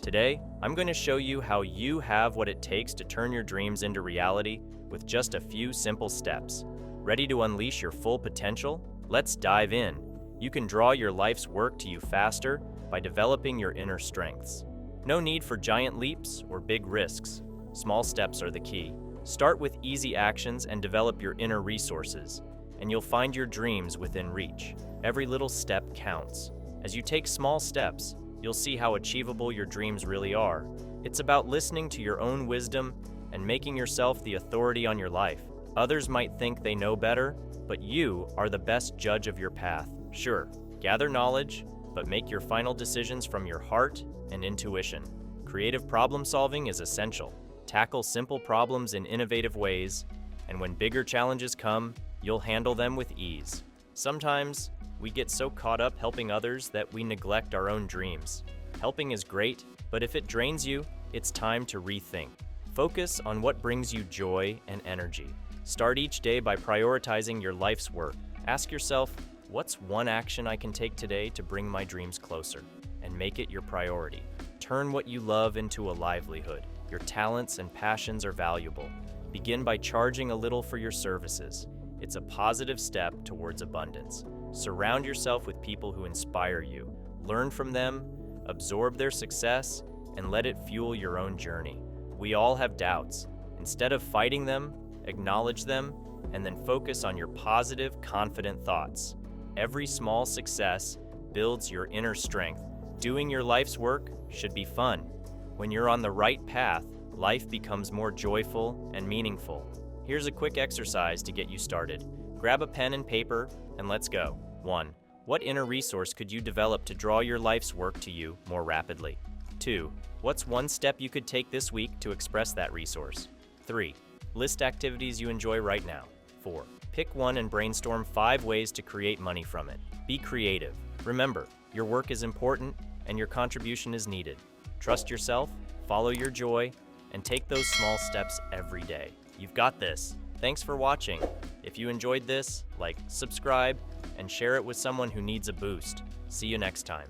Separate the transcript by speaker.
Speaker 1: Today, I'm going to show you how you have what it takes to turn your dreams into reality with just a few simple steps. Ready to unleash your full potential? Let's dive in. You can draw your life's work to you faster by developing your inner strengths. No need for giant leaps or big risks. Small steps are the key. Start with easy actions and develop your inner resources, and you'll find your dreams within reach. Every little step counts. As you take small steps, you'll see how achievable your dreams really are. It's about listening to your own wisdom and making yourself the authority on your life. Others might think they know better, but you are the best judge of your path. Sure, gather knowledge, but make your final decisions from your heart and intuition. Creative problem solving is essential. Tackle simple problems in innovative ways, and when bigger challenges come, you'll handle them with ease. Sometimes, we get so caught up helping others that we neglect our own dreams. Helping is great, but if it drains you, it's time to rethink. Focus on what brings you joy and energy. Start each day by prioritizing your life's work. Ask yourself, what's one action I can take today to bring my dreams closer? And make it your priority. Turn what you love into a livelihood. Your talents and passions are valuable. Begin by charging a little for your services. It's a positive step towards abundance. Surround yourself with people who inspire you. Learn from them, absorb their success, and let it fuel your own journey. We all have doubts. Instead of fighting them, acknowledge them, and then focus on your positive, confident thoughts. Every small success builds your inner strength. Doing your life's work should be fun. When you're on the right path, life becomes more joyful and meaningful. Here's a quick exercise to get you started. Grab a pen and paper, and let's go. 1. What inner resource could you develop to draw your life's work to you more rapidly? 2. What's one step you could take this week to express that resource? 3. List activities you enjoy right now. 4. Pick one and brainstorm 5 ways to create money from it. Be creative. Remember, your work is important and your contribution is needed. Trust yourself, follow your joy, and take those small steps every day. You've got this. Thanks for watching. If you enjoyed this, like, subscribe, and share it with someone who needs a boost. See you next time.